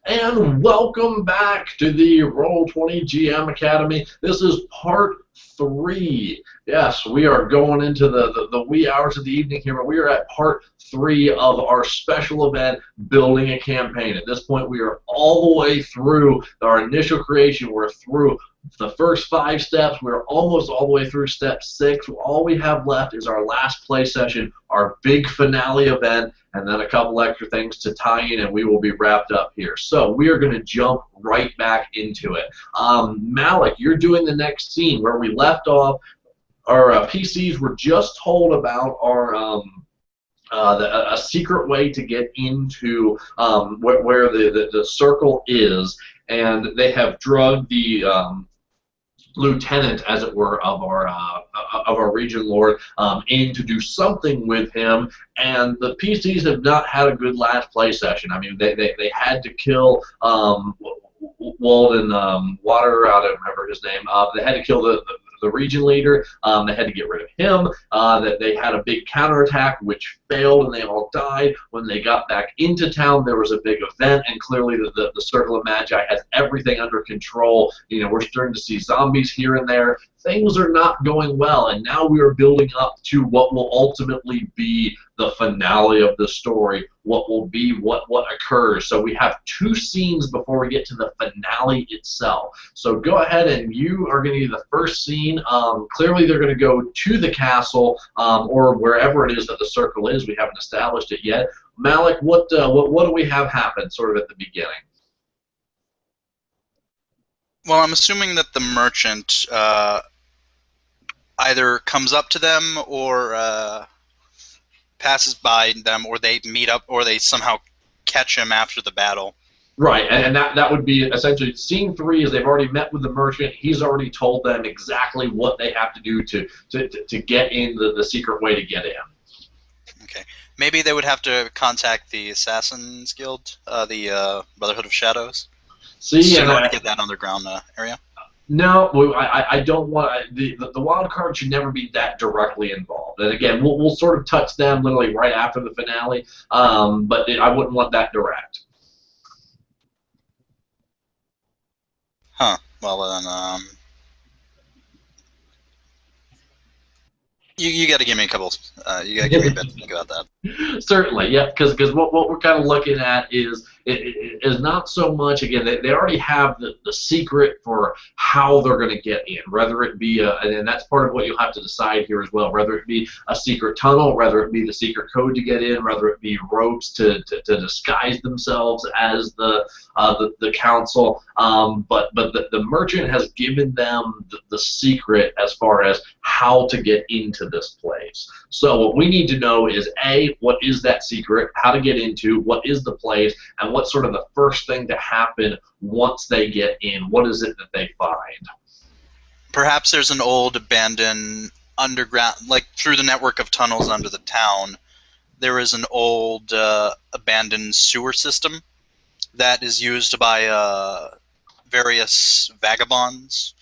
And welcome back to the Roll20 GM Academy. This is part 3. Yes, we are going into the wee hours of the evening here, but we are at part 3 of our special event, Building a Campaign. At this point, we are all the way through our initial creation. We're through the first 5 steps. We're almost all the way through step 6. All we have left is our last play session, our big finale event, and then a couple extra things to tie in, and we will be wrapped up here. So we are going to jump right back into it. Malik, you're doing the next scene where we left off. Our PCs were just told about our a secret way to get into where the circle is, and they have drugged the lieutenant, as it were, of our region lord in to do something with him, and the PCs have not had a good last play session. I mean, they had to kill Walden Water, I don't remember his name. They had to kill the region leader. They had to get rid of him. That they had a big counterattack, which failed, and they all died. When they got back into town, there was a big event, and clearly the Circle of Magi has everything under control. You know, we're starting to see zombies here and there. Things are not going well, and now we are building up to what will ultimately be the finale of the story, what will be what occurs. So we have 2 scenes before we get to the finale itself. So go ahead, and you are going to do the first scene. Clearly they're going to go to the castle or wherever it is that the circle is. We haven't established it yet. Malik, what do we have happen sort of at the beginning? Well, I'm assuming that the merchant either comes up to them or passes by them, or they meet up, or they somehow catch him after the battle. Right, and that would be essentially scene 3 is they've already met with the merchant. He's already told them exactly what they have to do to get in the secret way to get in. Okay. Maybe they would have to contact the Assassin's Guild, the Brotherhood of Shadows. See, in order to get that underground area. No, I don't want the wild card should never be that directly involved. And again, we'll sort of touch them literally right after the finale, but I wouldn't want that direct. Huh. Well then, you got to give me a couple. You got to give me a bit to think about that. Certainly, yeah, because what we're kind of looking at is not so much, again, they already have the secret for how they're going to get in, whether it be, and that's part of what you'll have to decide here as well, whether it be a secret tunnel, whether it be the secret code to get in, whether it be ropes to disguise themselves as the council, but the merchant has given them the secret as far as how to get into this place. So what we need to know is, A, what is that secret, how to get into, what is the place, and what's sort of the first thing to happen once they get in. What is it that they find? Perhaps there's an old abandoned underground, like through the network of tunnels under the town, there is an old abandoned sewer system that is used by various vagabonds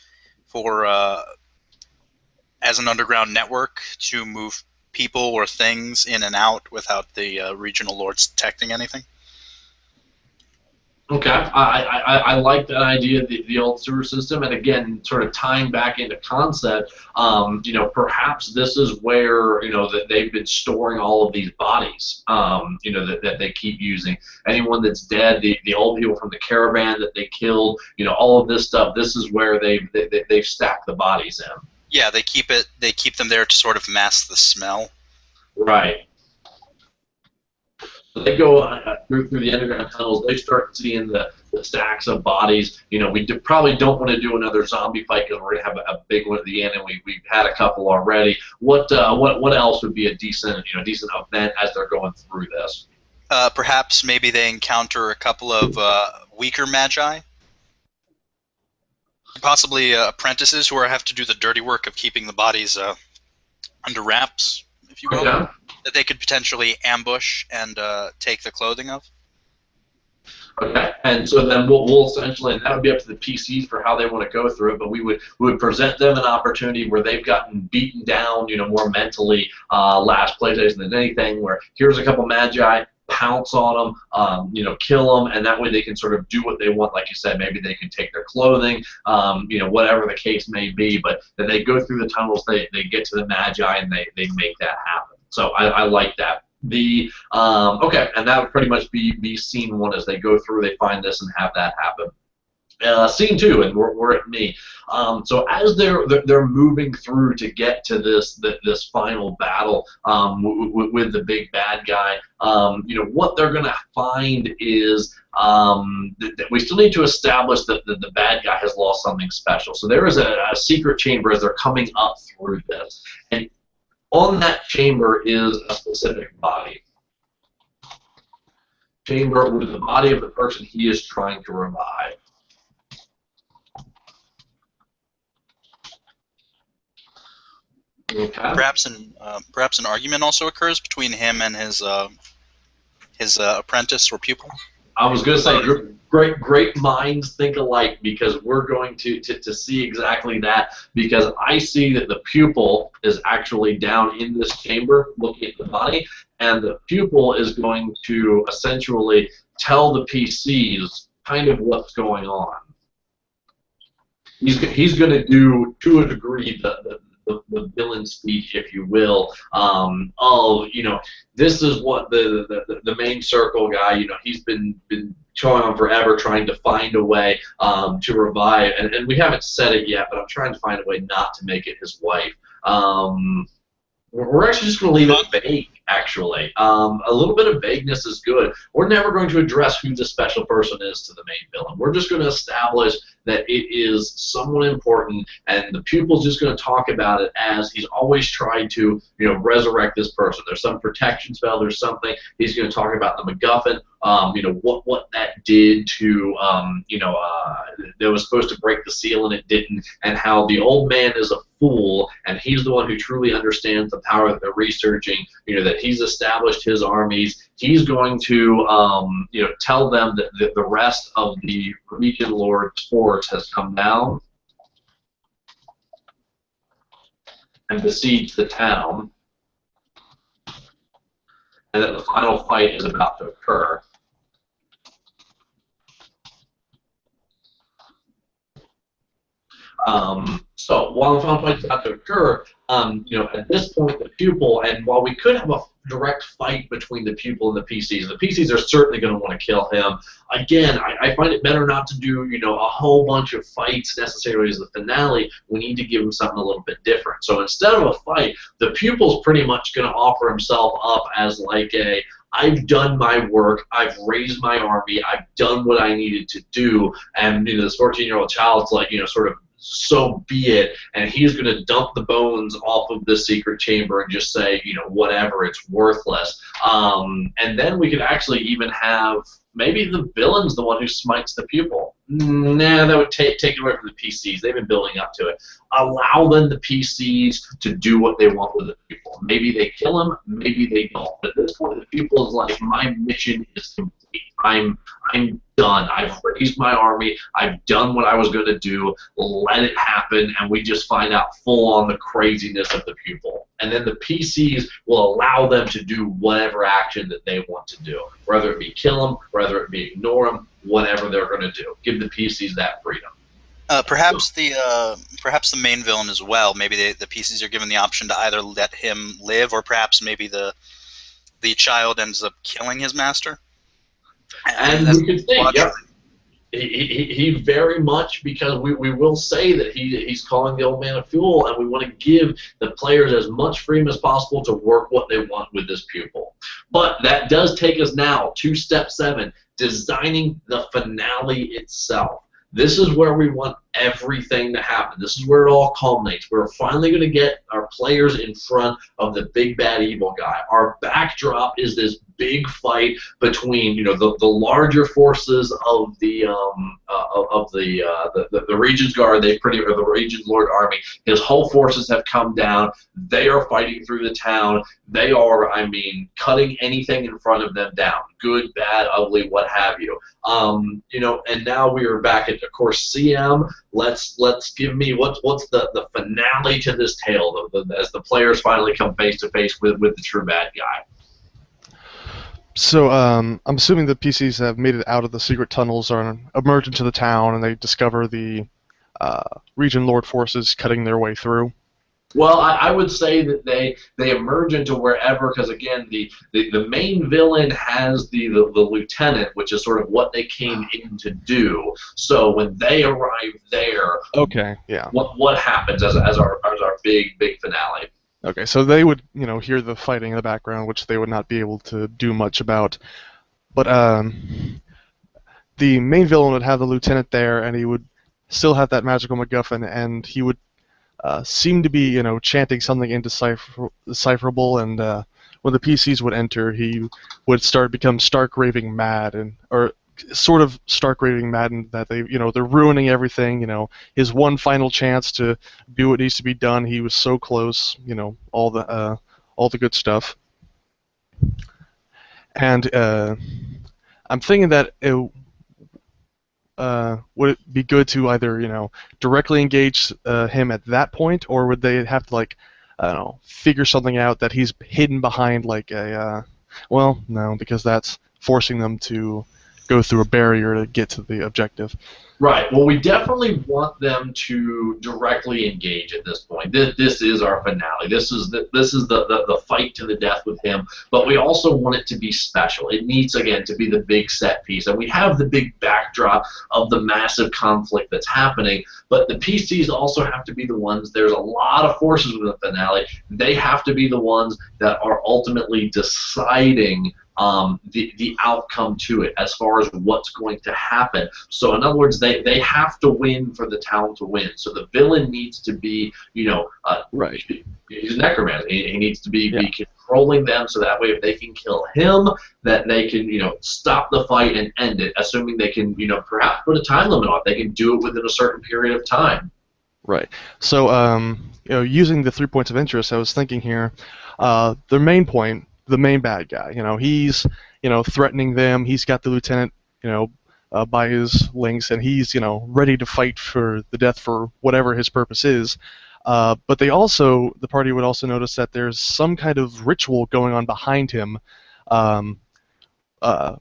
for as an underground network to move people or things in and out without the regional lords detecting anything. Okay, I like that idea, the old sewer system, and again, sort of tying back into concept. You know, perhaps this is where that they've been storing all of these bodies. That they keep using. Anyone that's dead, the old people from the caravan that they killed. All of this stuff. This is where they've stacked the bodies in. Yeah, they keep them there to sort of mask the smell. Right. So they go through the underground tunnels. They start seeing the stacks of bodies. We probably don't want to do another zombie fight because we're gonna have a big one at the end, and we've had a couple already. What else would be a decent event as they're going through this? Perhaps maybe they encounter a couple of weaker magi. Possibly apprentices who have to do the dirty work of keeping the bodies under wraps, if you will, that they could potentially ambush and take the clothing of. Okay, and so then we'll essentially, and that would be up to the PCs for how they want to go through it, but we would present them an opportunity where they've gotten beaten down, more mentally last play days than anything, where here's a couple magi, pounce on them, you know, kill them, and that way they can sort of do what they want. Like you said, maybe they can take their clothing, you know, whatever the case may be. But then they go through the tunnels, they get to the Magi, and they make that happen. So I like that. Okay, and that would pretty much be scene one as they go through, they find this and have that happen. Scene two, and we're at me. So as they're moving through to get to this final battle with the big bad guy, you know, what they're gonna find is that we still need to establish that the bad guy has lost something special. So there is a secret chamber as they're coming up through this, and on that chamber is a specific body. Chamber with the body of the person he is trying to revive. Okay. Perhaps an argument also occurs between him and his apprentice or pupil. I was going to say, great minds think alike, because we're going to see exactly that, because I see that the pupil is actually down in this chamber looking at the body, and the pupil is going to essentially tell the PCs kind of what's going on. He's going to do, to a degree, the villain speech, if you will, of, you know, this is what the main circle guy, you know, he's been going on forever trying to find a way to revive, and we haven't said it yet, but I'm trying to find a way not to make it his wife. We're actually just going to leave it vague, actually. A little bit of vagueness is good. We're never going to address who the special person is to the main villain. We're just going to establish that it is someone important, and the pupil's just going to talk about it as he's always tried to, you know, resurrect this person. There's some protection spell, there's something. He's going to talk about the MacGuffin, you know, what that did to, you know, that was supposed to break the seal and it didn't, and how the old man is a fool, and he's the one who truly understands the power that they're researching, you know, that he's established his armies. He's going to, you know, tell them that the rest of the Legion Lord's force has come down and besieged the town, and that the final fight is about to occur. So while the final fight is about to occur, you know, at this point the pupil, and while we could have a direct fight between the pupil and the PCs are certainly going to want to kill him. Again, I find it better not to do, you know, a whole bunch of fights necessarily as the finale. We need to give him something a little bit different. So instead of a fight, the pupil's pretty much going to offer himself up as like a, I've done my work, I've raised my army, I've done what I needed to do, and, you know, this 14-year-old child's like, you know, sort of, so be it, and he's going to dump the bones off of the secret chamber and just say, you know, whatever, it's worthless. And then we could actually even have maybe the villain's the one who smites the pupil. Nah, that would take it away from the PCs. They've been building up to it. Allow then the PCs to do what they want with the pupil. Maybe they kill him, maybe they don't. But at this point, the pupil is like, my mission is complete. I'm done. I've raised my army. I've done what I was going to do. Let it happen, and we just find out full on the craziness of the pupil. And then the PCs will allow them to do whatever action that they want to do, whether it be kill them, whether it be ignore them, whatever they're going to do. Give the PCs that freedom. Perhaps the main villain as well. Maybe the PCs are given the option to either let him live, or perhaps maybe the child ends up killing his master. And we could think, yeah, he very much, because we will say that he's calling the old man a fool, and we want to give the players as much freedom as possible to work what they want with this pupil. But that does take us now to step 7, designing the finale itself. This is where we want everything to happen. This is where it all culminates. We're finally going to get our players in front of the big bad evil guy. Our backdrop is this big fight between, you know, the larger forces of the Regent's Guard. Or the Regent's Lord army. His whole forces have come down. They are fighting through the town. They are, I mean, cutting anything in front of them down. Good, bad, ugly, what have you. You know, and now we are back at, of course, CM. Let's give me what's the finale to this tale, as the players finally come face to face with the true bad guy. So I'm assuming the PCs have made it out of the secret tunnels or emerge into the town, and they discover the Region Lord forces cutting their way through. Well, I would say that they emerge into wherever, because again, the main villain has the lieutenant, which is sort of what they came in to do. So when they arrive there, Okay, yeah. what happens as our big finale? Okay, so they would, hear the fighting in the background, which they would not be able to do much about. But the main villain would have the lieutenant there, and he would still have that magical MacGuffin, and he would seem to be, chanting something indecipherable. And when the PCs would enter, he would become stark raving mad, or sort of stark raving mad, and that they're ruining everything. His one final chance to do what needs to be done. He was so close. All the good stuff. And I'm thinking that would it be good to either directly engage him at that point, or would they have to I don't know, figure something out that he's hidden behind like a well, no, because that's forcing them to go through a barrier to get to the objective. Right. Well, we definitely want them to directly engage at this point. This is our finale. This is the fight to the death with him. But we also want it to be special. It needs, again, to be the big set piece. And we have the big backdrop of the massive conflict that's happening. But the PCs also have to be the ones. There's a lot of forces with the finale. They have to be the ones that are ultimately deciding the outcome to it as far as what's going to happen. So in other words, they have to win for the town to win. So the villain needs to be, Right. he's a necromancer. He needs to be controlling them, so that way if they can kill him, that they can, stop the fight and end it, assuming they can, perhaps put a time limit on it. They can do it within a certain period of time. Right. So, using the 3 points of interest, I was thinking here, the main point, the main bad guy, he's, threatening them. He's got the lieutenant, by his links, and he's, ready to fight for the death for whatever his purpose is. But the party would also notice that there's some kind of ritual going on behind him, um, uh,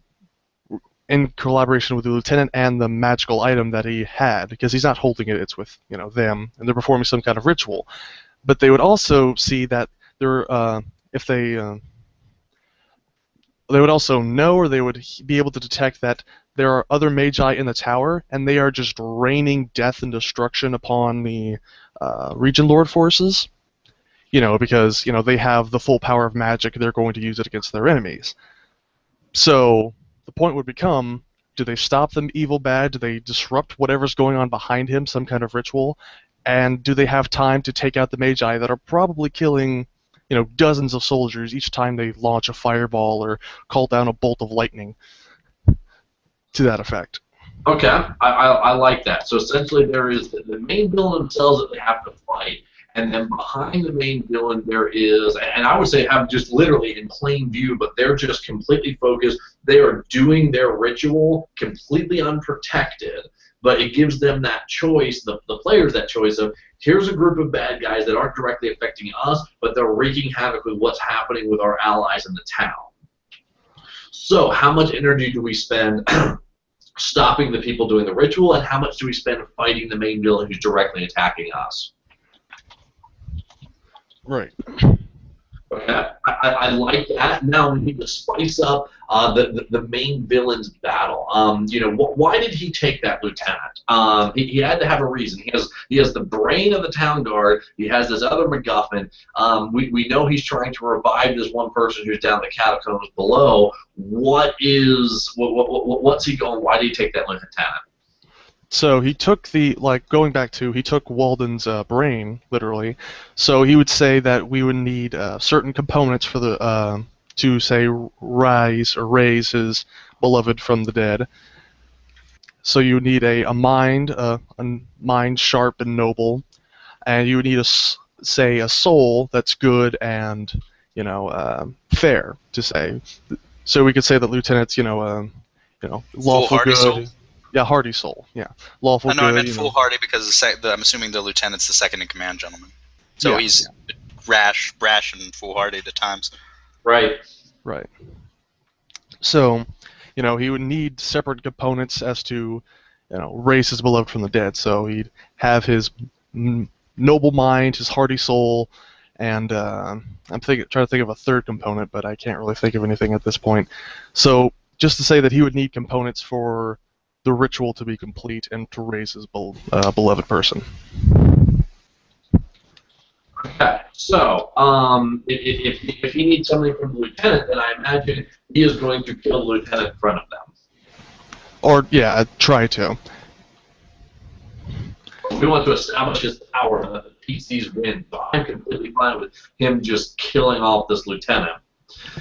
in collaboration with the lieutenant and the magical item that he had, because he's not holding it, it's with them, and they're performing some kind of ritual. But they would also see that if they would also know, or they would be able to detect that there are other magi in the tower, and they are just raining death and destruction upon the Region Lord forces. Because they have the full power of magic, they're going to use it against their enemies. So the point would become, do they stop the evil bad? Do they disrupt whatever's going on behind him, some kind of ritual? And do they have time to take out the Magi that are probably killing, dozens of soldiers each time they launch a fireball or call down a bolt of lightning? To that effect. Okay, I like that. So essentially, there is the main villain themselves that they have to fight, and then behind the main villain there is, and I would say have just literally in plain view, but they're just completely focused. They are doing their ritual completely unprotected, but it gives them that choice, the players that choice of, here's a group of bad guys that aren't directly affecting us, but they're wreaking havoc with what's happening with our allies in the town. So how much energy do we spend stopping the people doing the ritual, and how much do we spend fighting the main villain who's directly attacking us? Right. Okay, I like that. Now we need to spice up the main villain's battle. Why did he take that lieutenant? He had to have a reason. He has the brain of the town guard. He has this other MacGuffin. We know he's trying to revive this one person who's down the catacombs below. What's he going? Why did he take that lieutenant? So he took he took Walden's brain, literally. So he would say that we would need certain components for to say raise his beloved from the dead. So you would need a mind sharp and noble, and you would need a soul that's good and fair, to say. So we could say that Lieutenant's lawful good. Soul? Yeah, hardy soul. Yeah, lawful. I know, good, I meant foolhardy because I'm assuming the lieutenant's the second in command, gentleman. So he's brash, and foolhardy at times. Right. Right. So, he would need separate components as to, raise his beloved from the dead. So he'd have his noble mind, his hearty soul, and trying to think of a third component, but I can't really think of anything at this point. So just to say that he would need components for the ritual to be complete and to raise his beloved person. Okay, so if he needs something from the lieutenant, then I imagine he is going to kill the lieutenant in front of them. Or, yeah, try to. We want to establish his power and that the PCs win, so I'm completely fine with him just killing off this lieutenant.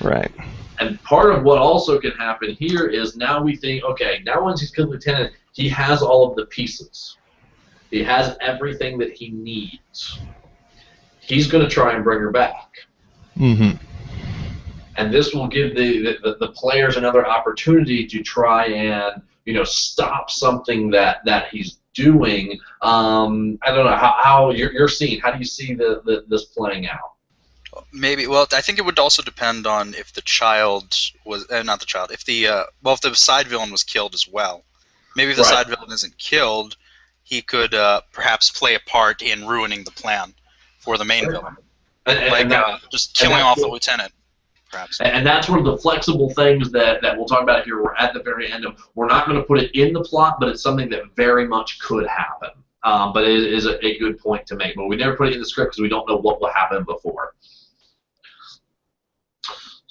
Right. And part of what also can happen here is now we think, okay, now once he's killed the lieutenant, he has all of the pieces. He has everything that he needs. He's going to try and bring her back. Mm-hmm. And this will give the players another opportunity to try and stop something that he's doing. I don't know how you're seeing. How do you see this playing out? Maybe. Well, I think it would also depend on if the child was not the child. If if the side villain was killed as well. Maybe if the side villain isn't killed, he could perhaps play a part in ruining the plan for the main villain, just killing off the lieutenant. Perhaps. And that's one of the flexible things that we'll talk about here. We're at the very end of. We're not going to put it in the plot, but it's something that very much could happen. But it is a good point to make. But we never put it in the script because we don't know what will happen before.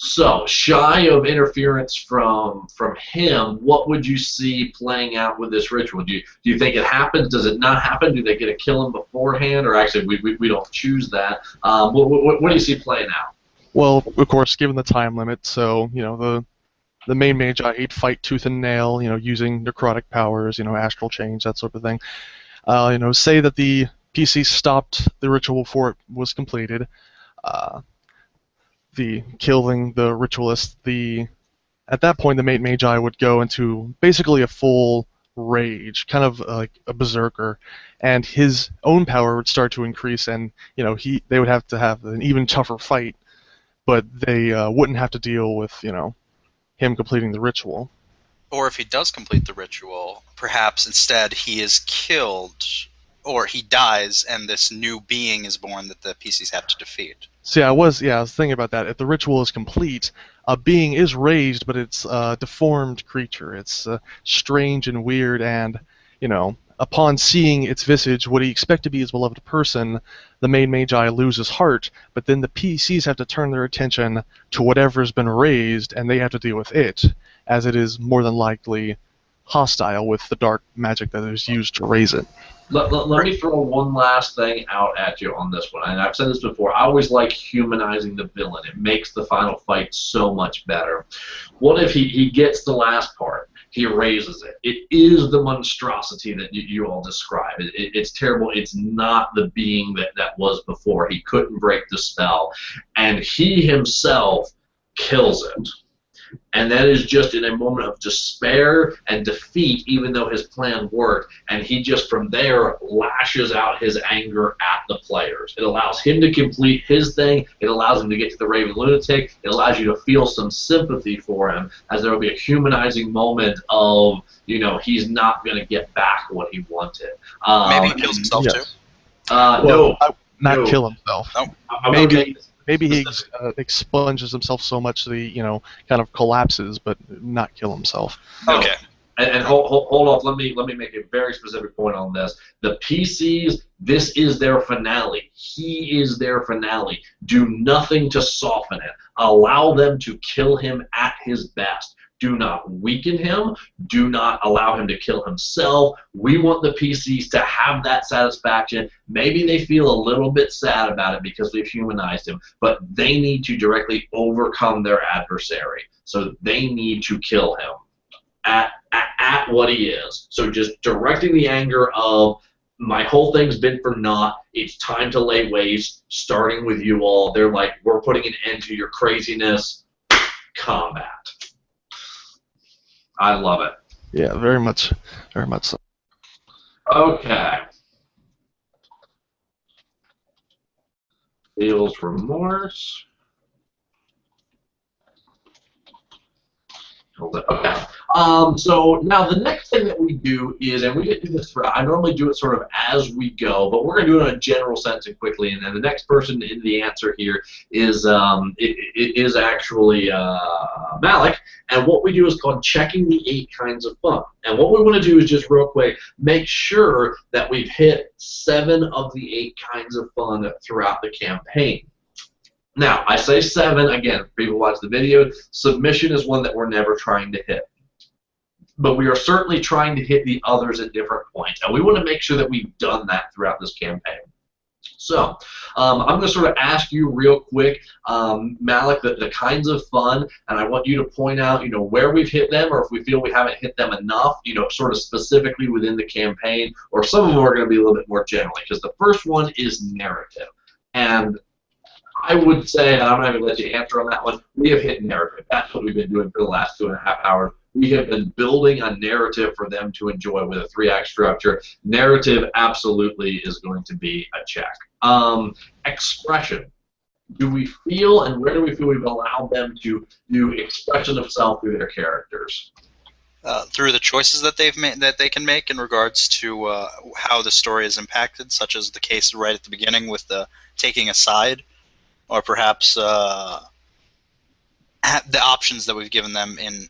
So, shy of interference from him, what would you see playing out with this ritual? Do you think it happens? Does it not happen? Do they get to kill him beforehand? Or actually, we don't choose that. What do you see playing out? Well, of course, given the time limit, so, the main magi, he'd fight tooth and nail, using necrotic powers, astral change, that sort of thing. Say that the PC stopped the ritual before it was completed. The killing the ritualist, at that point the main magi would go into basically a full rage, kind of like a berserker, and his own power would start to increase, and they would have to have an even tougher fight, but they wouldn't have to deal with him completing the ritual. Or if he does complete the ritual, perhaps instead he is killed, or he dies, and this new being is born that the PCs have to defeat. So I was thinking about that. If the ritual is complete, a being is raised, but it's a deformed creature. It's strange and weird, and upon seeing its visage, what he expect to be his beloved person, the main magi loses heart. But then the PCs have to turn their attention to whatever's been raised, and they have to deal with it, as it is more than likely hostile with the dark magic that is used to raise it. Let me throw one last thing out at you on this one. And I've said this before. I always like humanizing the villain. It makes the final fight so much better. What if he gets the last part? He raises it. It is the monstrosity that you all describe. It's terrible. It's not the being that was before. He couldn't break the spell. And he himself kills it. And that is just in a moment of despair and defeat, even though his plan worked. And he just from there lashes out his anger at the players. It allows him to complete his thing. It allows him to get to the Raven Lunatic. It allows you to feel some sympathy for him, as there will be a humanizing moment of, he's not going to get back what he wanted. Maybe he kills himself too. No. Not kill himself. No. Maybe he expunges himself so much that he, kind of collapses, but not kill himself. No. Okay. And hold off. Let me make a very specific point on this. The PCs, this is their finale. He is their finale. Do nothing to soften it. Allow them to kill him at his best. Do not weaken him. Do not allow him to kill himself. We want the PCs to have that satisfaction. Maybe they feel a little bit sad about it because we've humanized him, but they need to directly overcome their adversary. So they need to kill him at what he is. So just directing the anger of, my whole thing's been for naught. It's time to lay waste, starting with you all. They're like, we're putting an end to your craziness. Combat. I love it. Yeah, very much so. Okay. Feels remorse. Okay. So now the next thing that we do is, and we didn't do this for, I normally do it sort of as we go, but we're going to do it in a general sense and quickly. And then the next person in the answer here is it is actually Malik. And what we do is called checking the 8 kinds of fun. And what we want to do is just real quick make sure that we've hit 7 of the 8 kinds of fun throughout the campaign. Now, I say 7, again, people watch the video, submission is one that we're never trying to hit. But we are certainly trying to hit the others at different points, and we want to make sure that we've done that throughout this campaign. So, I'm going to sort of ask you real quick, Malik, the kinds of fun, and I want you to point out, where we've hit them, or if we feel we haven't hit them enough, sort of specifically within the campaign, or some of them are going to be a little bit more generally, because the first one is narrative. And I would say, and I'm not going to let you answer on that one, we have hit narrative. That's what we've been doing for the last 2.5 hours. We have been building a narrative for them to enjoy with a 3-act structure. Narrative absolutely is going to be a check. Expression. Do we feel, and where do we feel we've allowed them to do expression of self through their characters? Through the choices that they've made, that they can make in regards to how the story is impacted, such as the case right at the beginning with the taking a side, or perhaps the options that we've given them in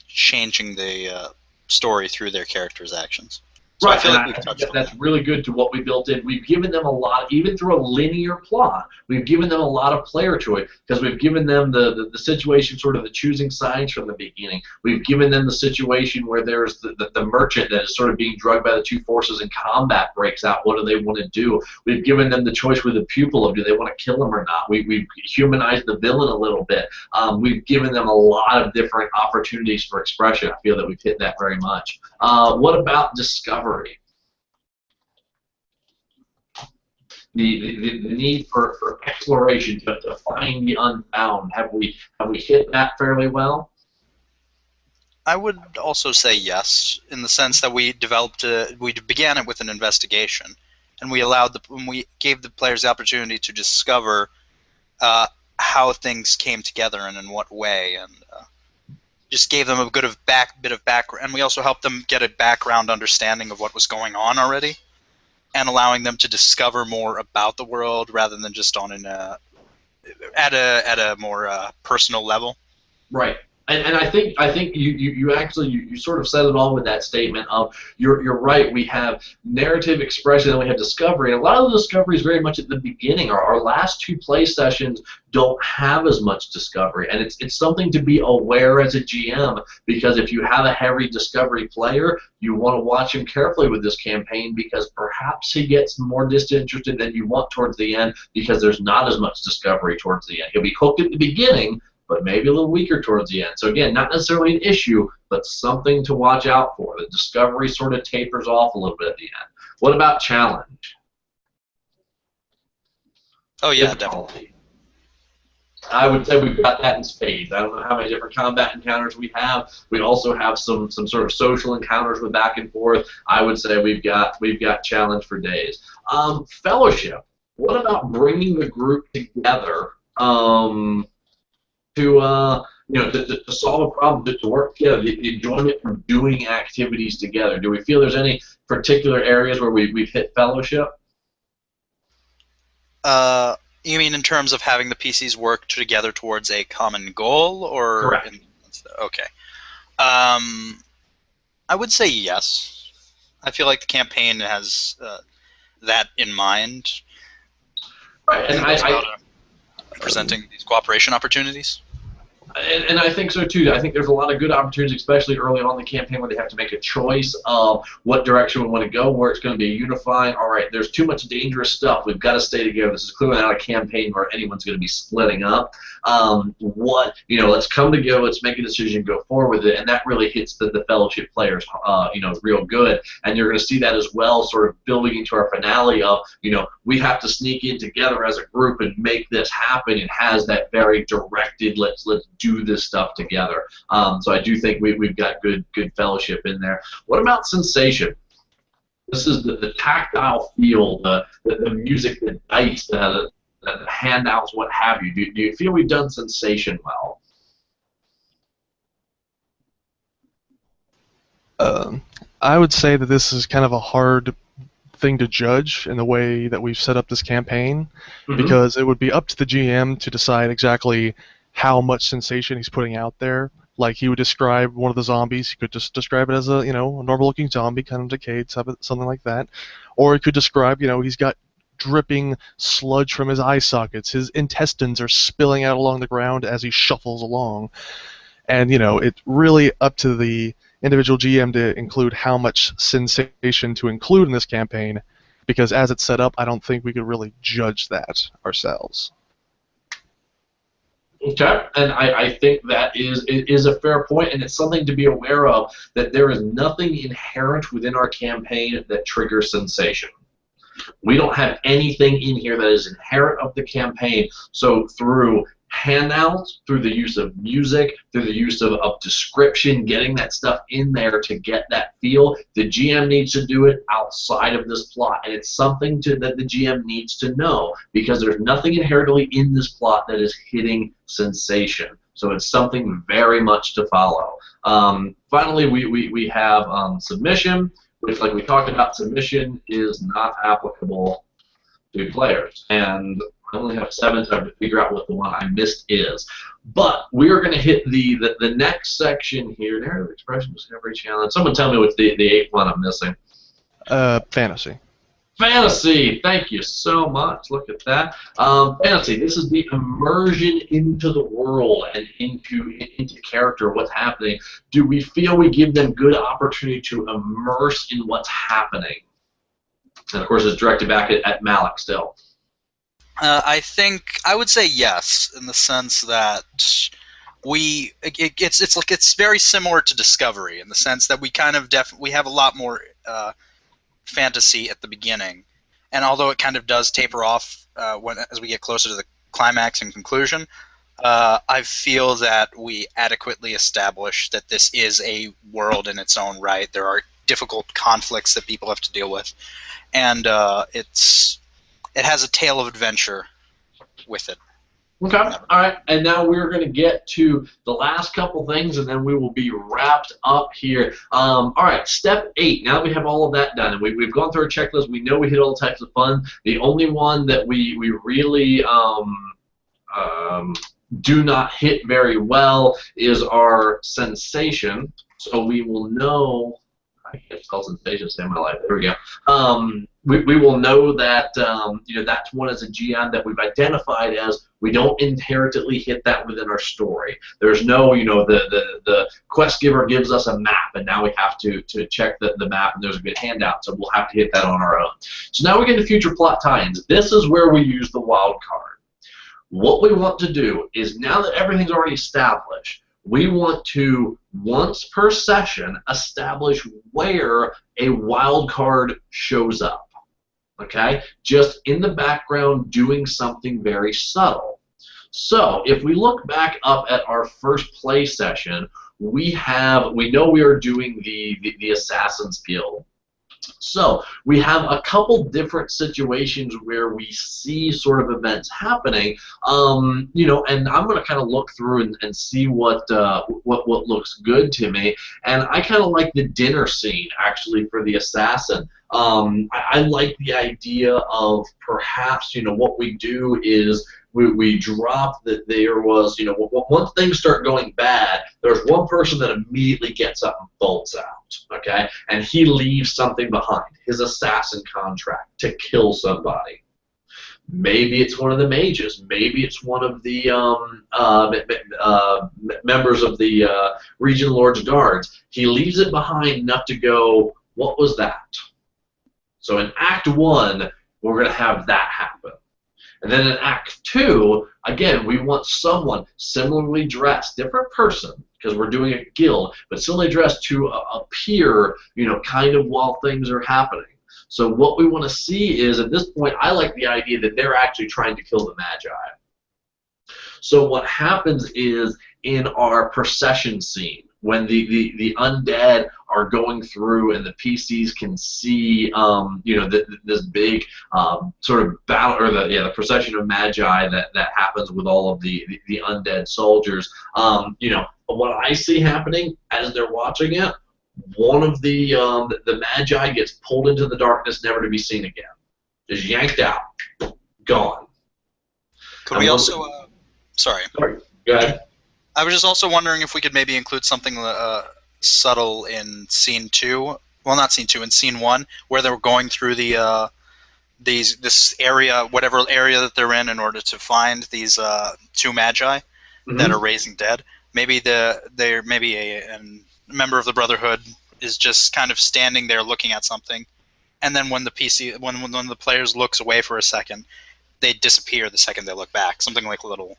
changing the story through their characters' actions. So Right, I feel and like we've touched on that's that. really good to what we built in. We've given them a lot, even through a linear plot, we've given them a lot of player choice, because we've given them the situation, sort of the choosing sides from the beginning. We've given them the situation where there's the merchant that is sort of being drugged by the 2 forces and combat breaks out. What do they want to do? We've given them the choice with the pupil of do they want to kill him or not. We've humanized the villain a little bit. We've given them a lot of different opportunities for expression. I feel that we've hit that very much. What about discovery? The need for exploration to find the unfound. Have we hit that fairly well? I would also say yes, in the sense that we began it with an investigation, and we gave the players the opportunity to discover how things came together and in what way, and just gave them a bit of background, and we also helped them get a background understanding of what was going on already, and allowing them to discover more about the world rather than just on at a more personal level. Right. And I think you actually sort of said it all with that statement of you're right. We have narrative expression and we have discovery. And a lot of the discovery is very much at the beginning. Our last 2 play sessions don't have as much discovery, and it's something to be aware as a GM, because if you have a heavy discovery player, you want to watch him carefully with this campaign, because perhaps he gets more disinterested than you want towards the end, because there's not as much discovery towards the end. He'll be hooked at the beginning, but maybe a little weaker towards the end. So again, not necessarily an issue, but something to watch out for. The discovery sort of tapers off a little bit at the end. What about challenge? Oh yeah, definitely. I would say we've got that in spades. I don't know how many different combat encounters we have. We also have some sort of social encounters with back and forth. I would say we've got challenge for days. Fellowship. What about bringing the group together? To solve a problem, to work together, the enjoyment from doing activities together. Do we feel there's any particular areas where we've hit fellowship? You mean in terms of having the PCs work together towards a common goal, or? Correct. Okay. I would say yes. I feel like the campaign has that in mind. Right, and I presenting these cooperation opportunities. And I think so too. I think there's a lot of good opportunities, especially early on in the campaign, where they have to make a choice of what direction we want to go, where it's going to be unifying. All right, there's too much dangerous stuff. We've got to stay together. This is clearly not a campaign where anyone's going to be splitting up. Let's come together. Let's make a decision, go forward with it, and that really hits the fellowship players, real good. And you're going to see that as well, sort of building into our finale of, we have to sneak in together as a group and make this happen. It has that very directed, let's do this stuff together. So I do think we've got good fellowship in there. What about sensation? This is the tactile feel, the music, the dice, the handouts, what have you. Do you feel we've done sensation well? Um, I would say that this is kind of a hard thing to judge in the way that we've set up this campaign, Mm-hmm. because it would be up to the GM to decide exactly how much sensation he's putting out there. Like he would describe one of the zombies, he could just describe it as a a normal-looking zombie, kind of decayed, something like that, or he could describe he's got dripping sludge from his eye sockets, his intestines are spilling out along the ground as he shuffles along, and it's really up to the individual GM to include how much sensation to include in this campaign, because as it's set up, I don't think we could really judge that ourselves. Okay, and I think that is a fair point, and it's something to be aware of, that there is nothing inherent within our campaign that triggers sensation. We don't have anything in here that is inherent of the campaign, so through handouts, through the use of music, through the use of description, getting that stuff in there to get that feel, the GM needs to do it outside of this plot, and it's something that the GM needs to know, because there's nothing inherently in this plot that is hitting sensation. So it's something very much to follow. Finally, we have submission, which, like we talked about, submission is not applicable to players. And I only have 7 time to figure out what the one I missed is. But we are going to hit the next section here. Narrative expression, discovery challenge. Someone tell me what's the 8th one I'm missing. Fantasy. Fantasy. Thank you so much. Look at that. Fantasy. This is the immersion into the world and into character, what's happening. Do we feel we give them good opportunity to immerse in what's happening? And of course, it's directed back at Malik still. I would say yes, in the sense that it's very similar to Discovery, in the sense that we have a lot more fantasy at the beginning, and although it kind of does taper off as we get closer to the climax and conclusion, I feel that we adequately establish that this is a world in its own right. There are difficult conflicts that people have to deal with, and it has a tale of adventure with it. Okay, all right, and now we're going to get to the last couple things, and then we will be wrapped up here. All right, step 8. Now that we have all of that done, and we've gone through our checklist, we know we hit all types of fun. The only one that we really do not hit very well is our sensation. So we will know. I can't spell sensation to save my life. There we go. We will know that that's one as a GM that we've identified as we don't inherently hit that within our story. There's no, the quest giver gives us a map, and now we have to check the map, and there's a good handout, so we'll have to hit that on our own. So now we get to future plot tie-ins. This is where we use the wild card. What we want to do is, now that everything's already established, we want to, once per session, establish where a wild card shows up. Okay? Just in the background doing something very subtle. So, if we look back up at our first play session, we know we are doing the Assassin's Guild. So we have a couple different situations where we see sort of events happening, and I'm going to kind of look through and see what looks good to me. And I kind of like the dinner scene, actually, for the assassin. I like the idea of perhaps, what we do is we drop that there was, once things start going bad, there's one person that immediately gets up and bolts out, okay? And he leaves something behind, his assassin contract to kill somebody. Maybe it's one of the mages. Maybe it's one of the members of the Region Lord's Guards. He leaves it behind enough to go, what was that? So in Act 1, we're going to have that happen. And then in Act 2, again, we want someone similarly dressed, different person, because we're doing a guild, but similarly dressed to appear, kind of while things are happening. So what we want to see is, at this point, I like the idea that they're actually trying to kill the Magi. So what happens is, in our procession scene, when the undead are going through and the PCs can see, this big sort of battle, or the procession of Magi that happens with all of the undead soldiers. What I see happening as they're watching it, one of the Magi gets pulled into the darkness, never to be seen again. Just yanked out, gone. Could we also? Sorry. Sorry. Go ahead. I was just also wondering if we could maybe include something subtle in scene 2. Well, not scene 2, in scene 1, where they were going through this area, whatever area that they're in order to find these 2 Magi that are raising dead. Maybe a member of the Brotherhood is just kind of standing there looking at something, and then when the players looks away for a second, they disappear the second they look back. Something like a little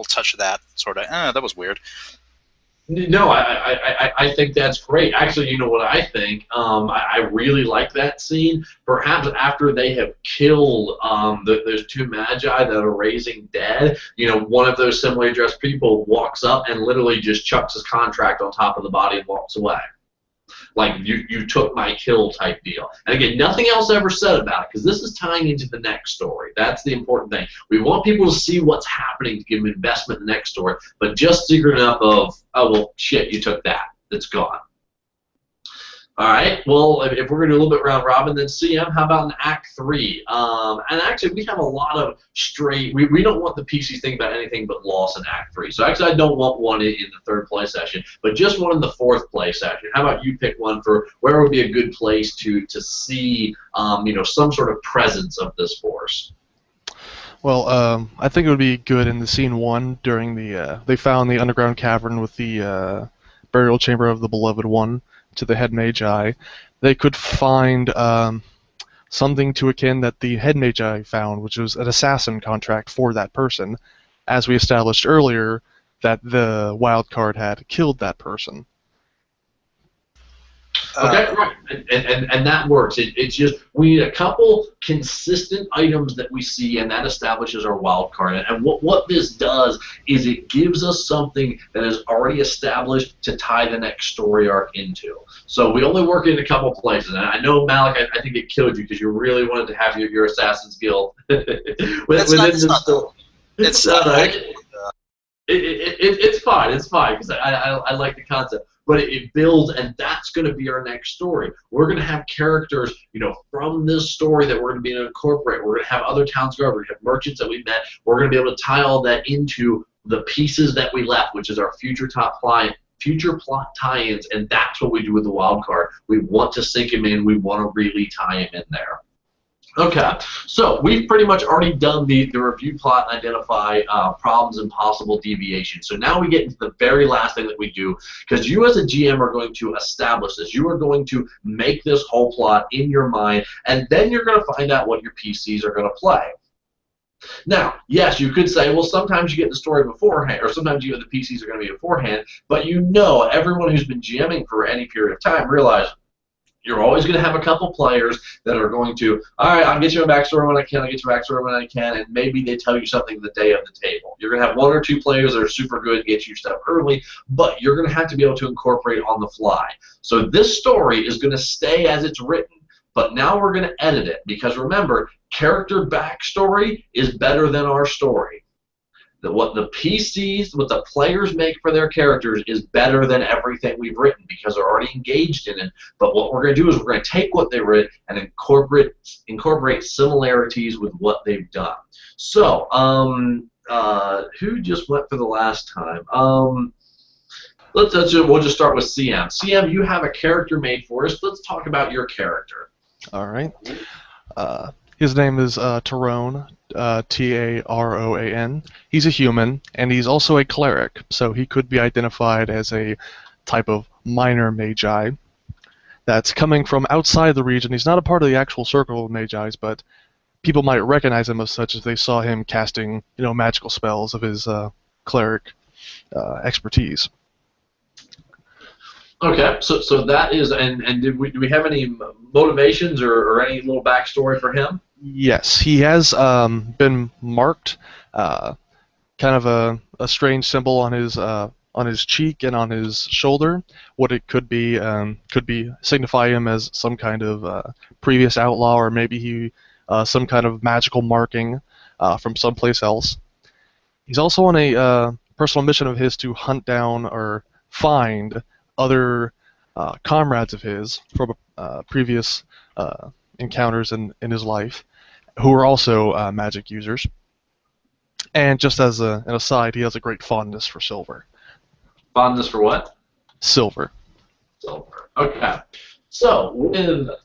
touch of that sort of. That was weird. No, I think that's great. Actually, you know what I think? I really like that scene. Perhaps after they have killed those 2 Magi that are raising dead, one of those similarly dressed people walks up and literally just chucks his contract on top of the body and walks away. Like, you took my kill type deal. And again, nothing else ever said about it, because this is tying into the next story. That's the important thing. We want people to see what's happening to give them investment in the next story, but just secret enough of, oh, well, shit, you took that. It's gone. All right, well, if we're going to do a little bit round robin, then CM, how about in Act 3? And actually, we have a lot of we don't want the PC thing about anything but loss in Act 3. So actually, I don't want one in the 3rd play session, but just one in the 4th play session. How about you pick one for where would be a good place to see, some sort of presence of this force? Well, I think it would be good in the scene 1 during they found the underground cavern with the burial chamber of the beloved one to the head Magi. They could find something to akin that the head Magi found, which was an assassin contract for that person, as we established earlier that the wild card had killed that person. Okay, right, and that works. It's just we need a couple consistent items that we see, and that establishes our wild card. And what this does is it gives us something that is already established to tie the next story arc into. So we only work in a couple places, and I know, Malik, I think it killed you because you really wanted to have your Assassin's Guild It's fine. It's fine because I like the concept. But it builds, and that's going to be our next story. We're going to have characters, from this story that we're going to be able to incorporate. We're going to have other towns go over. We're going to have merchants that we met. We're going to be able to tie all that into the pieces that we left, which is our future plot tie-ins, and that's what we do with the wild card. We want to sink him in. We want to really tie him in there. Okay, so we've pretty much already done the review plot and identify problems and possible deviations. So now we get into the very last thing that we do, because you as a GM are going to establish this. You are going to make this whole plot in your mind, and then you're going to find out what your PCs are going to play. Now, yes, you could say, well, sometimes you get the story beforehand, or sometimes the PCs are going to be beforehand, but everyone who's been GMing for any period of time realize you're always going to have a couple players that are going to, all right, I'll get you a backstory when I can, I'll get you a backstory when I can, and maybe they tell you something the day of the table. You're going to have 1 or 2 players that are super good and get you stuff early, but you're going to have to be able to incorporate on the fly. So this story is going to stay as it's written, but now we're going to edit it, because remember, character backstory is better than our story. What the PCs, what the players make for their characters is better than everything we've written because they're already engaged in it. But what we're going to do is we're going to take what they wrote and incorporate similarities with what they've done. So, who just went for the last time? We'll just start with CM. CM, you have a character made for us. Let's talk about your character. All right. His name is Taroan, Taroan. He's a human, and he's also a cleric, so he could be identified as a type of minor magi that's coming from outside the region. He's not a part of the actual circle of magi's, but people might recognize him as such if they saw him casting, magical spells of his cleric expertise. Okay, so that is, and do we have any motivations or any little backstory for him? Yes, he has been marked, kind of a strange symbol on his cheek and on his shoulder. What it could be signify him as some kind of previous outlaw, or maybe he some kind of magical marking from someplace else. He's also on a personal mission of his to hunt down or find other comrades of his from previous encounters in his life, who are also magic users. And just as an aside, he has a great fondness for silver. Fondness for what? Silver. Silver. Okay. So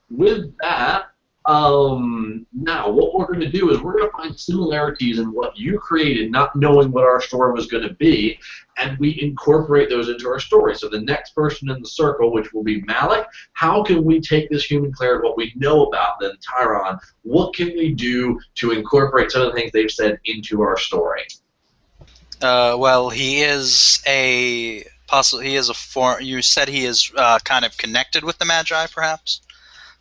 with that, now what we're going to do is we're going to find similarities in what you created, not knowing what our story was going to be, and we incorporate those into our story. So the next person in the circle, which will be Malik, how can we take this human cleric, what we know about them, Tyron, what can we do to incorporate some of the things they've said into our story? Well, he is a you said he is kind of connected with the Magi, perhaps?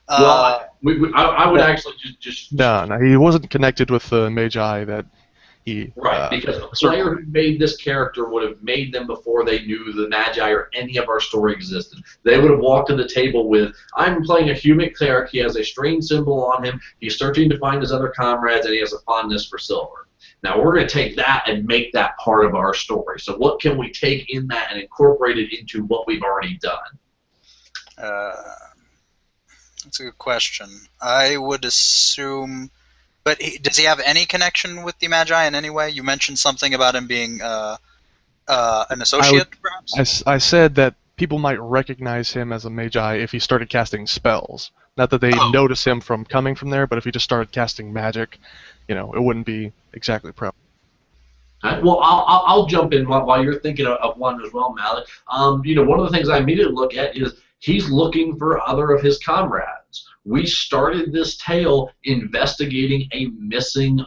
Well, I would actually just No, he wasn't connected with the Magi that he... Right, because the player who made this character would have made them before they knew the Magi or any of our story existed. They would have walked to the table with, I'm playing a human cleric, he has a strange symbol on him, he's searching to find his other comrades, and he has a fondness for silver. Now we're going to take that and make that part of our story. So what can we take in that and incorporate it into what we've already done? That's a good question. I would assume... But does he have any connection with the Magi in any way? You mentioned something about him being an associate, perhaps? I said that people might recognize him as a Magi if he started casting spells. Not that they notice him from coming from there, but if he just started casting magic, it wouldn't be exactly pro. Well, I'll jump in while you're thinking of one as well, Malik. One of the things I immediately look at is he's looking for other of his comrades. We started this tale investigating a missing,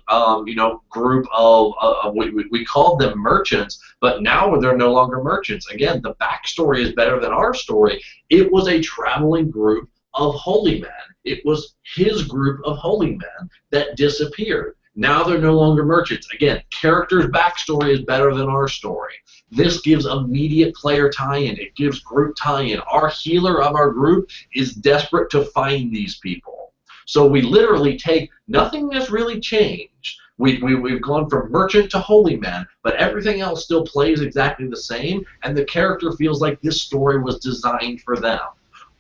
group of we called them merchants, but now they're no longer merchants. Again, the backstory is better than our story. It was a traveling group of holy men. It was his group of holy men that disappeared. Now they're no longer merchants. Again, character's backstory is better than our story. This gives immediate player tie-in. It gives group tie-in. Our healer of our group is desperate to find these people. So we literally take nothing that's really changed. We've gone from merchant to holy man, but everything else still plays exactly the same, and the character feels like this story was designed for them.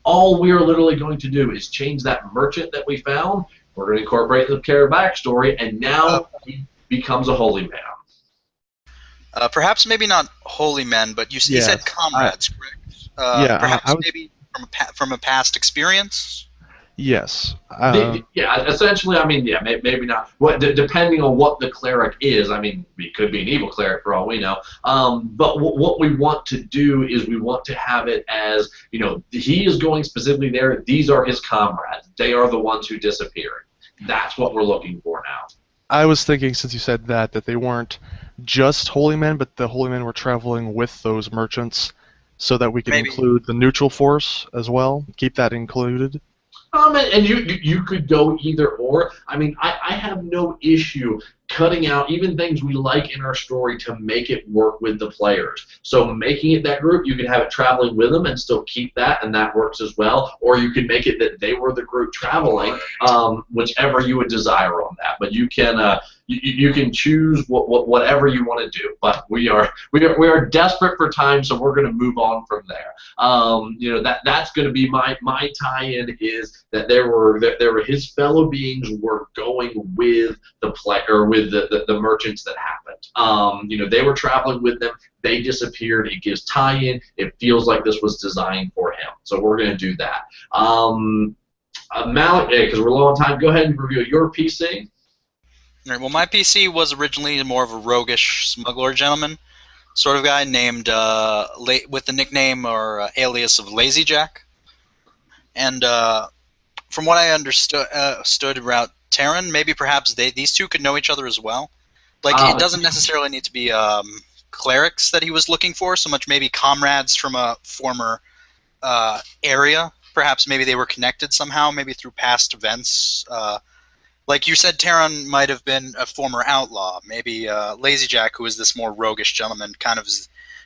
All we are literally going to do is change that merchant that we found. We're going to incorporate the character backstory, and now he becomes a holy man. Perhaps maybe not holy men, but you said comrades, correct? Perhaps maybe from a past experience? Yes. Essentially, maybe not. Depending on what the cleric is, he could be an evil cleric for all we know. But what we want to do is we want to have it as, he is going specifically there. These are his comrades. They are the ones who disappeared. That's what we're looking for now. I was thinking, since you said that they weren't just holy men, but the holy men were traveling with those merchants, so that we can include the neutral force as well. Keep that included. And you could go either or. I have no issue cutting out even things we like in our story to make it work with the players. So making it that group, you can have it traveling with them and still keep that, and that works as well. Or you can make it that they were the group traveling, whichever you would desire on that. But you can you can choose whatever you want to do. But we are desperate for time, so we're going to move on from there. That's going to be my tie-in, is that there were his fellow beings were going with the player, with the merchants that happened. They were traveling with them. They disappeared. It gives tie-in. It feels like this was designed for him. So we're going to do that. Malik, because we're low on time, go ahead and review your PC. All right, well, my PC was originally more of a roguish smuggler gentleman sort of guy named with the nickname or alias of Lazy Jack. And from what I understood about Terran, maybe perhaps these two could know each other as well. It doesn't necessarily need to be clerics that he was looking for, so much maybe comrades from a former area. Perhaps maybe they were connected somehow, maybe through past events. Like you said, Terran might have been a former outlaw. Maybe Lazy Jack, who was this more roguish gentleman,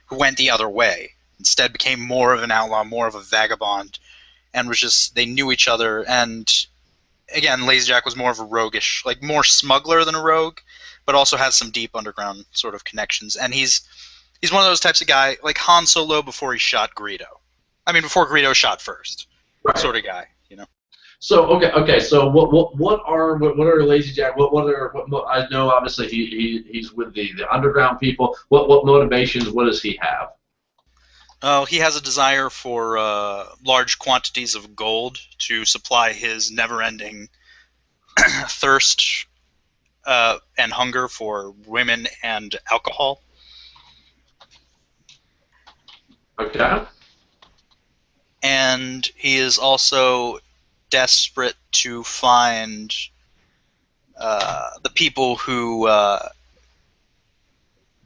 who went the other way. Instead became more of an outlaw, more of a vagabond, and was just, they knew each other. And again, Lazy Jack was more of a roguish, more smuggler than a rogue, but also has some deep underground sort of connections. And he's one of those types of guy, like Han Solo before he shot Greedo. I mean, before Greedo shot first, Right. sort of guy, you know. So okay. So what are Lazy Jack? I know obviously he's with the underground people. What motivations? What does he have? Oh, he has a desire for large quantities of gold to supply his never-ending thirst and hunger for women and alcohol. Okay. And he is also desperate to find the people who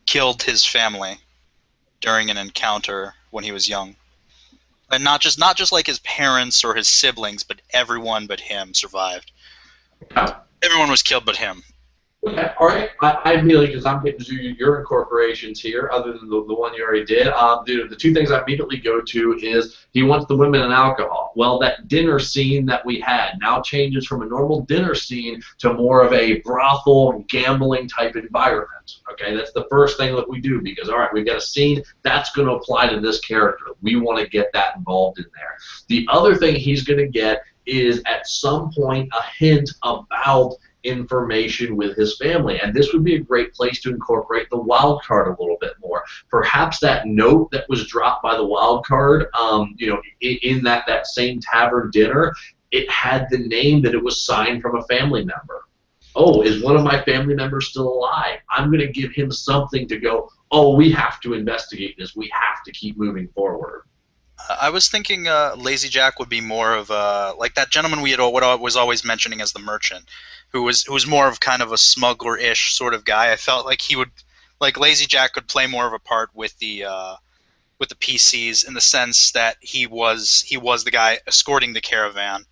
killed his family during an encounter when he was young, and not just like his parents or his siblings, but everyone but him survived. Okay. Everyone was killed but him. Okay, all right. I immediately, because I'm getting to your incorporations here, other than the one you already did. The two things I immediately go to is he wants the women and alcohol. Well, that dinner scene that we had now changes from a normal dinner scene to more of a brothel, gambling type environment. Okay, that's the first thing that we do because, all right, we've got a scene that's going to apply to this character. We want to get that involved in there. The other thing he's going to get is at some point a hint about information with his family, and this would be a great place to incorporate the wild card a little bit more. Perhaps that note that was dropped by the wild card, in that same tavern dinner, it had the name that it was signed from a family member. Oh, is one of my family members still alive? I'm going to give him something to go, oh, we have to investigate this. We have to keep moving forward. I was thinking Lazy Jack would be more of like that gentleman what I was always mentioning as the merchant, who was more of kind of a smuggler-ish sort of guy. I felt like Lazy Jack could play more of a part with the PCs in the sense that he was the guy escorting the caravan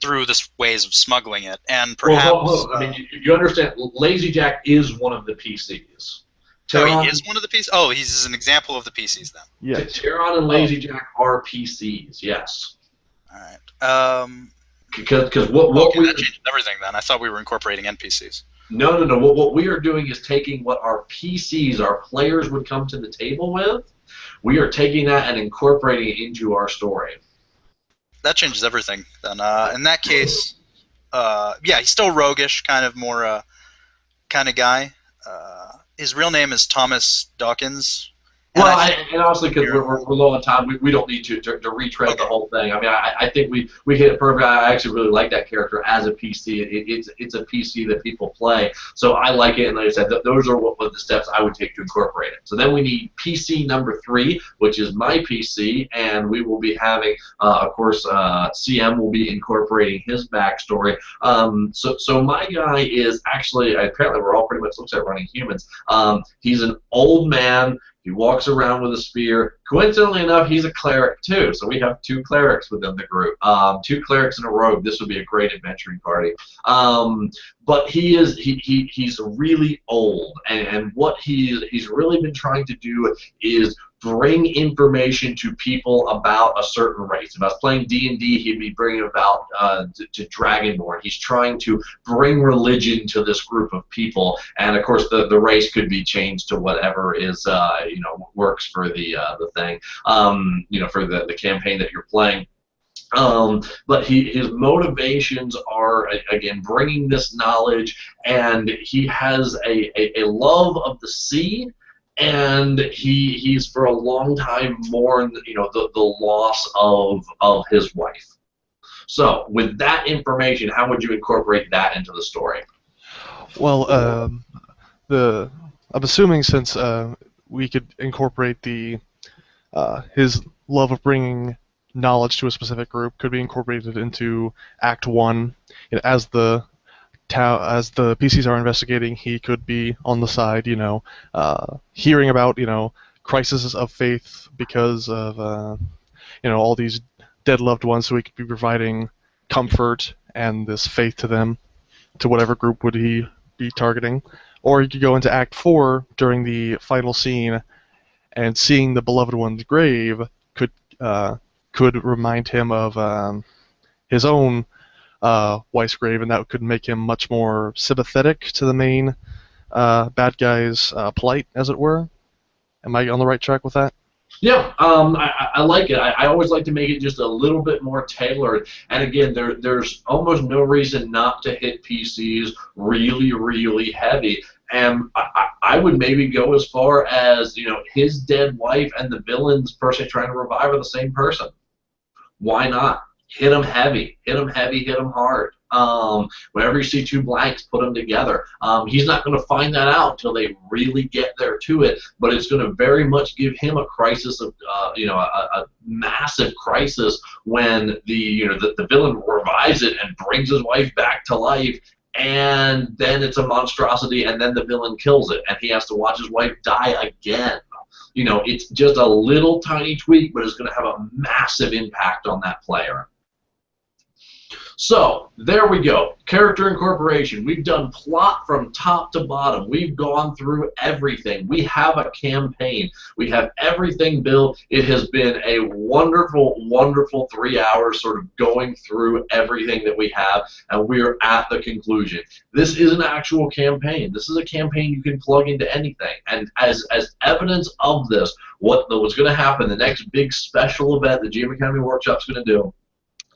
through this ways of smuggling it, and perhaps. Well, I mean, you understand, Lazy Jack is one of the PCs. So he is one of the PCs? Oh, he's an example of the PCs then. Yes. Tyrion and Lazy Jack are PCs, yes. All right. Because that changed everything then. I thought we were incorporating NPCs. No. What we are doing is taking what our PCs, our players, would come to the table with. We are taking that and incorporating it into our story. That changes everything then. In that case, he's still roguish, kind of more kind of guy. His real name is Thomas Dawkins. Well, and honestly, because we're low on time, we don't need to retread the whole thing. I mean, I think we hit it perfect. I actually really like that character as a PC. It's a PC that people play, so I like it. And like I said, those are what the steps I would take to incorporate it. So then we need PC number 3, which is my PC, and we will be having, of course, CM will be incorporating his backstory. So my guy is actually, apparently we're all pretty much looks like running humans. He's an old man. He walks around with a spear. Coincidentally enough, he's a cleric too. So we have 2 clerics within the group. 2 clerics and a rogue. This would be a great adventuring party. But he's really old, and what he's really been trying to do is bring information to people about a certain race. If I was playing D&D, he'd be bringing about to Dragonborn. He's trying to bring religion to this group of people, and of course the race could be changed to whatever is works for the thing, for the campaign that you're playing. But his motivations are, again, bringing this knowledge, and he has a love of the sea, and he's for a long time mourned the loss of his wife. So with that information, how would you incorporate that into the story? Well, I'm assuming since we could incorporate his love of bringing knowledge to a specific group could be incorporated into Act 1. As the PCs are investigating, he could be on the side, hearing about, crises of faith because of, all these dead loved ones, so he could be providing comfort and this faith to them, to whatever group would he be targeting. Or he could go into Act 4 during the final scene, and seeing the beloved one's grave could remind him of his own wife's grave, and that could make him much more sympathetic to the main bad guy's plight, as it were. Am I on the right track with that? Yeah, I like it. I always like to make it just a little bit more tailored. And again, there's almost no reason not to hit PCs really, really heavy. And I would maybe go as far as, his dead wife and the villain's person trying to revive are the same person. Why not? Hit them heavy, hit them heavy, hit them hard. Whenever you see two blanks, put them together. He's not going to find that out until they really get there to it, but it's going to very much give him a crisis of, a massive crisis when the villain revives it and brings his wife back to life, and then it's a monstrosity, and then the villain kills it, and he has to watch his wife die again. It's just a little tiny tweak, but it's going to have a massive impact on that player. So, there we go. Character incorporation. We've done plot from top to bottom. We've gone through everything. We have a campaign. We have everything built. It has been a wonderful, wonderful 3 hours sort of going through everything that we have, and we're at the conclusion. This is an actual campaign. This is a campaign you can plug into anything. And as evidence of this, what's going to happen, the next big special event the GM Academy Workshop is going to do,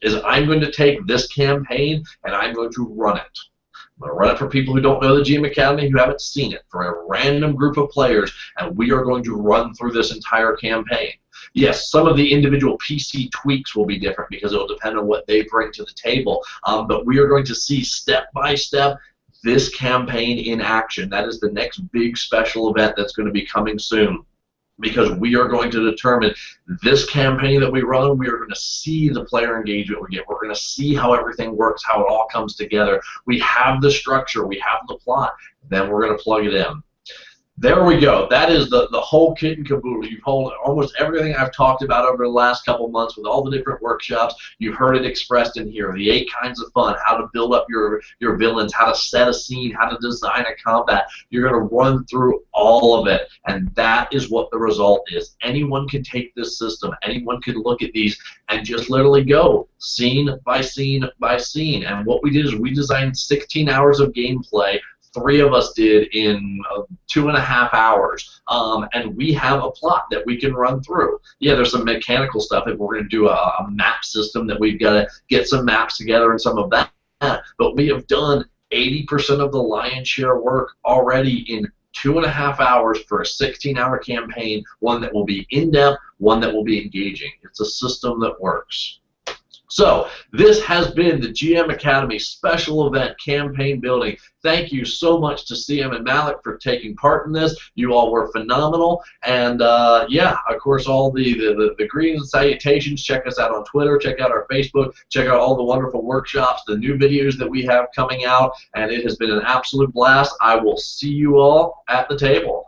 is I'm going to take this campaign and I'm going to run it. I'm going to run it for people who don't know the GM Academy, who haven't seen it, for a random group of players, and we are going to run through this entire campaign. Yes, some of the individual PC tweaks will be different because it will depend on what they bring to the table, but we are going to see step by step this campaign in action. That is the next big special event that's going to be coming soon, because we are going to determine this campaign that we run. We are going to see the player engagement we get. We're going to see how everything works, how it all comes together. We have the structure. We have the plot. Then we're going to plug it in. There we go. That is the whole kit and caboodle. You've heard almost everything I've talked about over the last couple months with all the different workshops. You've heard it expressed in here. The 8 kinds of fun, how to build up your villains, how to set a scene, how to design a combat. You're going to run through all of it, and that is what the result is. Anyone can take this system. Anyone can look at these and just literally go scene by scene by scene. And what we did is we designed 16 hours of gameplay. 3 of us did in 2.5 hours, and we have a plot that we can run through. Yeah, there's some mechanical stuff. If we're going to do a map system, that we've got to get some maps together and some of that, but we have done 80% of the lion's share work already in 2.5 hours for a 16-hour campaign, one that will be in-depth, one that will be engaging. It's a system that works. So, this has been the GM Academy special event campaign building. Thank you so much to CM and Malik for taking part in this. You all were phenomenal. And, yeah, of course, all the greetings and salutations. Check us out on Twitter. Check out our Facebook. Check out all the wonderful workshops, the new videos that we have coming out. And it has been an absolute blast. I will see you all at the table.